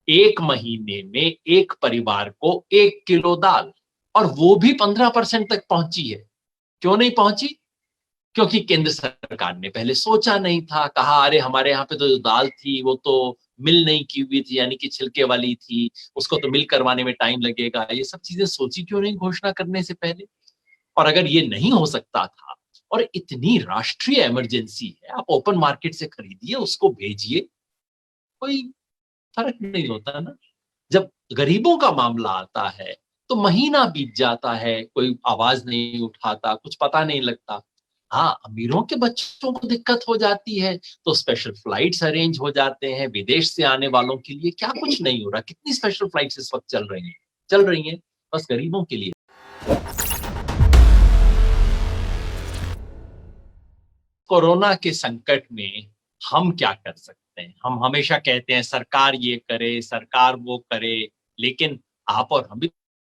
एक महीने में एक परिवार को 1 किलो दाल, और वो भी 15% तक पहुंची है। क्यों नहीं पहुंची? क्योंकि केंद्र सरकार ने पहले सोचा नहीं था, कहा अरे हमारे यहाँ पे तो जो दाल थी वो तो मिल नहीं की हुई थी, यानी कि छिलके वाली थी, उसको तो मिल करवाने में टाइम लगेगा। ये सब चीजें सोची क्यों नहीं घोषणा करने से पहले? और अगर ये नहीं हो सकता था, और इतनी राष्ट्रीय इमरजेंसी है, आप ओपन मार्केट से खरीदिए, उसको भेजिए, कोई फर्क नहीं होता ना। जब गरीबों का मामला आता है तो महीना बीत जाता है, कोई आवाज नहीं उठाता, कुछ पता नहीं लगता। हाँ, अमीरों के बच्चों को दिक्कत हो जाती है तो स्पेशल फ्लाइट्स अरेंज हो जाते हैं विदेश से आने वालों के लिए। क्या कुछ नहीं हो रहा? कितनी स्पेशल फ्लाइट्स इस वक्त चल रही हैं, बस गरीबों के लिए। कोरोना के संकट में हम क्या कर सकते हैं? हम हमेशा कहते हैं सरकार ये करे, सरकार वो करे, लेकिन आप और हम भी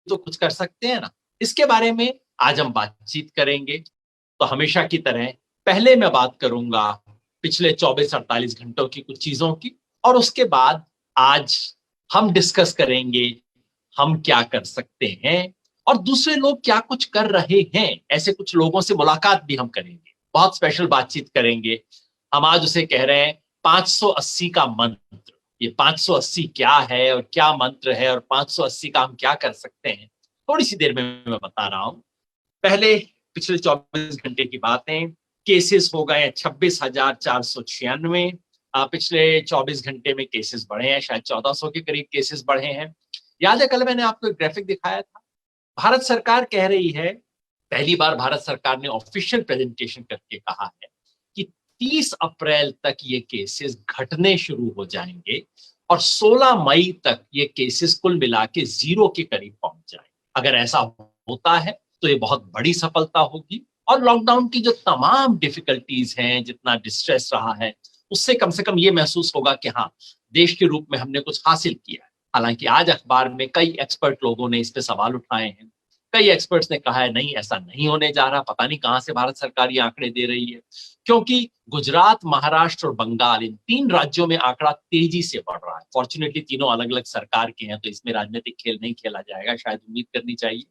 तो कुछ कर सकते हैं ना। इसके बारे में आज हम बातचीत करेंगे। तो हमेशा की तरह पहले मैं बात करूंगा पिछले 24-48 घंटों की कुछ चीजों की, और उसके बाद आज हम डिस्कस करेंगे हम क्या कर सकते हैं, और दूसरे लोग क्या कुछ कर रहे हैं, ऐसे कुछ लोगों से मुलाकात भी हम करेंगे। बहुत स्पेशल बातचीत करेंगे। हम आज उसे कह रहे हैं 580 का मंत्र। ये 580 क्या है और क्या मंत्र है, और 580 का हम क्या कर सकते हैं, थोड़ी सी देर में मैं बता रहा हूं। पहले पिछले 24 घंटे की बातें। केसेस हो गए 26,496। पिछले 24 घंटे में केसेस बढ़े हैं, शायद 1400 के करीब केसेस बढ़े हैं। याद है कल मैंने आपको एक ग्राफिक दिखाया था? भारत सरकार कह रही है, पहली बार भारत सरकार ने ऑफिशियल प्रेजेंटेशन करके कहा है कि 30 अप्रैल तक ये केसेस घटने शुरू हो जाएंगे, और 16 मई तक ये केसेस कुल मिला के 0 के करीब पहुंच जाए। अगर ऐसा होता है तो ये बहुत बड़ी सफलता होगी, और लॉकडाउन की जो तमाम डिफिकल्टीज हैं, जितना डिस्ट्रेस रहा है, उससे कम से कम ये महसूस होगा कि हाँ, देश के रूप में हमने कुछ हासिल किया है। हालांकि आज अखबार में कई एक्सपर्ट लोगों ने इस पे सवाल उठाए हैं। कई एक्सपर्ट्स ने कहा है नहीं, ऐसा नहीं होने जा रहा, पता नहीं कहां से भारत सरकार ये आंकड़े दे रही है। क्योंकि गुजरात, महाराष्ट्र और बंगाल, इन 3 राज्यों में आंकड़ा तेजी से बढ़ रहा है। फॉर्चुनेटली तीनों अलग अलग सरकार के हैं, तो इसमें राजनीतिक खेल नहीं खेला जाएगा, शायद उम्मीद करनी चाहिए।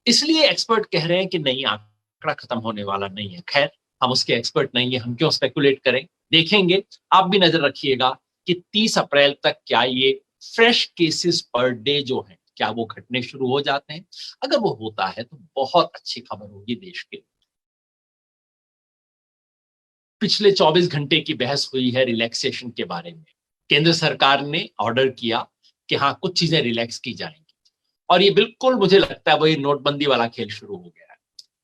इसलिए एक्सपर्ट कह रहे हैं कि नहीं, आंकड़ा खत्म होने वाला नहीं है। खैर, हम उसके एक्सपर्ट नहीं है, हम क्यों स्पेकुलेट करें, देखेंगे। आप भी नजर रखिएगा कि 30 अप्रैल तक क्या ये फ्रेश केसेस पर डे जो है, क्या वो घटने शुरू हो जाते हैं। अगर वो होता है तो बहुत अच्छी खबर होगी देश के लिए। पिछले 24 घंटे की बहस हुई है रिलैक्सेशन के बारे में। केंद्र सरकार ने ऑर्डर किया कि हाँ, कुछ चीजें रिलैक्स की जाएंगी, और ये बिल्कुल मुझे लगता है वही नोटबंदी वाला खेल शुरू हो गया है।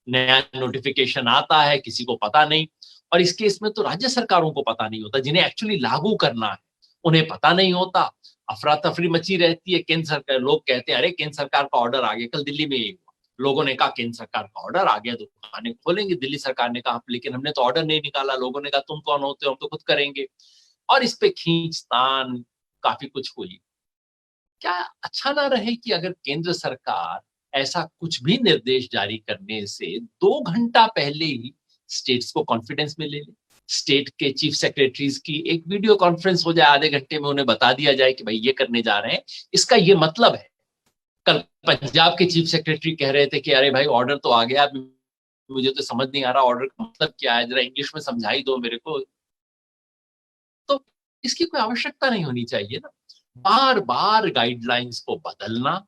नया नोटिफिकेशन आता है, किसी को पता नहीं। और इस केस में तो राज्य सरकारों को पता नहीं होता, जिन्हें एक्चुअली लागू करना है उन्हें पता नहीं होता। अफरा तफरी मची रहती है। केंद्र सरकार, लोग कहते हैं अरे केंद्र सरकार का ऑर्डर आ गया। कल दिल्ली में ये हुआ, लोगों ने कहा केंद्र सरकार का ऑर्डर आ गया, दुकानें खोलेंगे। दिल्ली सरकार ने कहा लेकिन हमने तो ऑर्डर नहीं निकाला। लोगों ने कहा तुम कौन होते हो, हम तो खुद करेंगे। और इस पे खींचतान काफी कुछ हुई। क्या अच्छा ना रहे कि अगर केंद्र सरकार ऐसा कुछ भी निर्देश जारी करने से 2 घंटा पहले ही स्टेट्स को कॉन्फिडेंस में ले ले। स्टेट के चीफ सेक्रेटरीज की एक वीडियो कॉन्फ्रेंस हो जाए, आधे घंटे में उन्हें बता दिया जाए कि भाई ये करने जा रहे हैं, इसका ये मतलब है। कल पंजाब के चीफ सेक्रेटरी कह रहे थे कि अरे भाई ऑर्डर तो आ गया, मुझे तो समझ नहीं आ रहा ऑर्डर का मतलब क्या है, जरा इंग्लिश में समझाई दो मेरे को। तो इसकी कोई आवश्यकता नहीं होनी चाहिए ना, बार बार गाइडलाइंस को बदलना,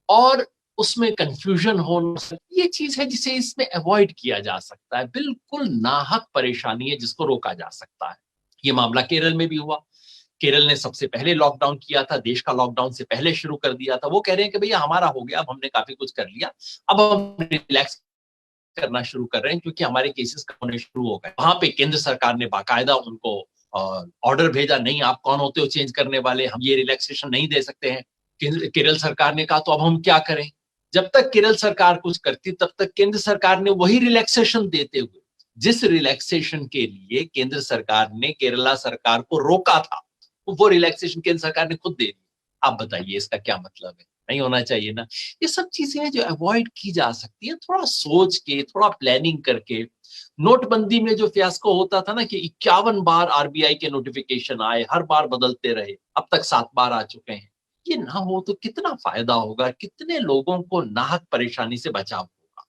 और उसमें कंफ्यूजन होना, ये चीज है जिसे इसमें अवॉइड किया जा सकता है। बिल्कुल नाहक परेशानी है जिसको रोका जा सकता है। ये मामला केरल में भी हुआ। केरल ने सबसे पहले लॉकडाउन किया था, देश का लॉकडाउन से पहले शुरू कर दिया था। वो कह रहे हैं कि भैया हमारा हो गया, अब हमने काफी कुछ कर लिया, अब हम रिलैक्स करना शुरू कर रहे हैं क्योंकि हमारे केसेस कम होने शुरू हो गए। वहां पे केंद्र सरकार ने बाकायदा उनको ऑर्डर भेजा, नहीं आप कौन होते हो चेंज करने वाले, हम ये रिलैक्सेशन नहीं दे सकते हैं। केरल सरकार ने कहा तो अब हम क्या करें। जब तक केरल सरकार कुछ करती तब तक केंद्र सरकार ने वही रिलैक्सेशन देते हुए, जिस रिलैक्सेशन के लिए केंद्र सरकार ने केरला सरकार को रोका था, वो रिलैक्सेशन केंद्र सरकार ने खुद दे दी। आप बताइए इसका क्या मतलब है? नहीं होना चाहिए ना। ये सब चीजें जो अवॉइड की जा सकती है थोड़ा सोच के, थोड़ा प्लानिंग करके। नोटबंदी में जो फियास्को होता था ना कि 51 बार आरबीआई के नोटिफिकेशन आए, हर बार बदलते रहे, अब तक 7 बार आ चुके हैं। ये ना हो तो कितना फायदा होगा, कितने लोगों को नाहक परेशानी से बचाव होगा।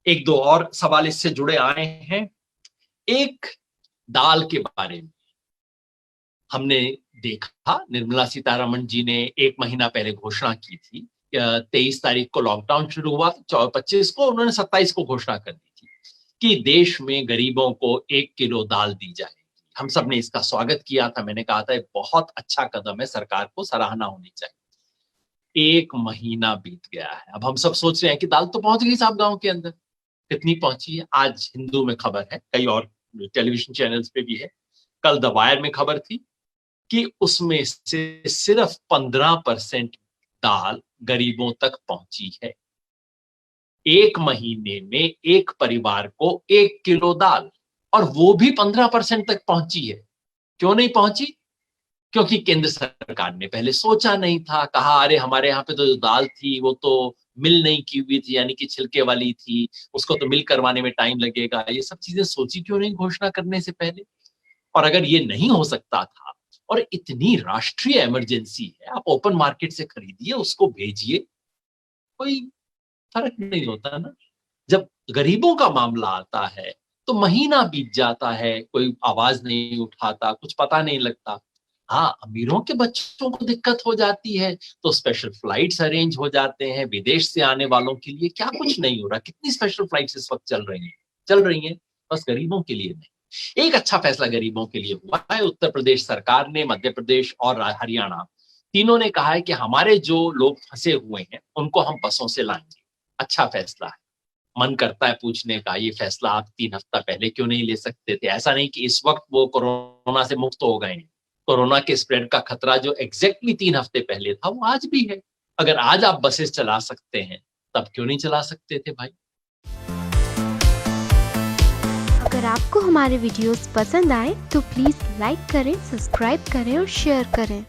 एक दो और सवाल इससे जुड़े आए हैं। एक, दाल के बारे में हमने देखा, निर्मला सीतारमण जी ने 1 महीना पहले घोषणा की थी। 23 तारीख को लॉकडाउन शुरू हुआ, 25 को उन्होंने 27 को घोषणा कर दी थी कि देश में गरीबों को 1 किलो दाल दी जाएगी। हम सब ने इसका स्वागत किया था। मैंने कहा था ये बहुत अच्छा कदम है, सरकार को सराहना होनी चाहिए। 1 महीना बीत गया है, अब हम सब सोच रहे हैं कि दाल तो पहुंच गई साहब गांव के अंदर। कितनी पहुंची है? आज हिंदू में खबर है, कई और टेलीविजन चैनल्स पे भी है, कल द वायर में खबर थी कि उसमें से सिर्फ 15% दाल गरीबों तक पहुंची है। 1 महीने में एक परिवार को 1 किलो दाल, और वो भी 15% तक पहुंची है। क्यों नहीं पहुंची? क्योंकि केंद्र सरकार ने पहले सोचा नहीं था, कहा अरे हमारे यहाँ पे तो जो दाल थी वो तो मिल नहीं की हुई थी, यानी कि छिलके वाली थी, उसको तो मिल करवाने में टाइम लगेगा। ये सब चीजें सोची क्यों नहीं घोषणा करने से पहले? और अगर ये नहीं हो सकता था, और इतनी राष्ट्रीय इमरजेंसी है, आप ओपन मार्केट से खरीदिए, उसको भेजिए, कोई फर्क नहीं होता ना। जब गरीबों का मामला आता है तो महीना बीत जाता है, कोई आवाज नहीं उठाता, कुछ पता नहीं लगता। हाँ, अमीरों के बच्चों को दिक्कत हो जाती है तो स्पेशल फ्लाइट्स अरेंज हो जाते हैं विदेश से आने वालों के लिए। क्या कुछ नहीं हो रहा? कितनी स्पेशल फ्लाइट्स इस वक्त चल रही हैं, बस गरीबों के लिए नहीं। एक अच्छा फैसला गरीबों के लिए हुआ है। उत्तर प्रदेश सरकार ने, मध्य प्रदेश और हरियाणा, तीनों ने कहा है कि हमारे जो लोग फंसे हुए हैं उनको हम बसों से लाएंगे। अच्छा फैसला है। मन करता है पूछने का, ये फैसला आप 3 हफ्ता पहले क्यों नहीं ले सकते थे? ऐसा नहीं कि इस वक्त वो कोरोना से मुक्त हो गए हैं। कोरोना के स्प्रेड का खतरा जो एग्जैक्टली 3 हफ्ते पहले था वो आज भी है। अगर आज आप बसेस चला सकते हैं, तब क्यों नहीं चला सकते थे भाई? अगर आपको हमारे वीडियोस पसंद आए तो प्लीज लाइक करें, सब्सक्राइब करें और शेयर करें।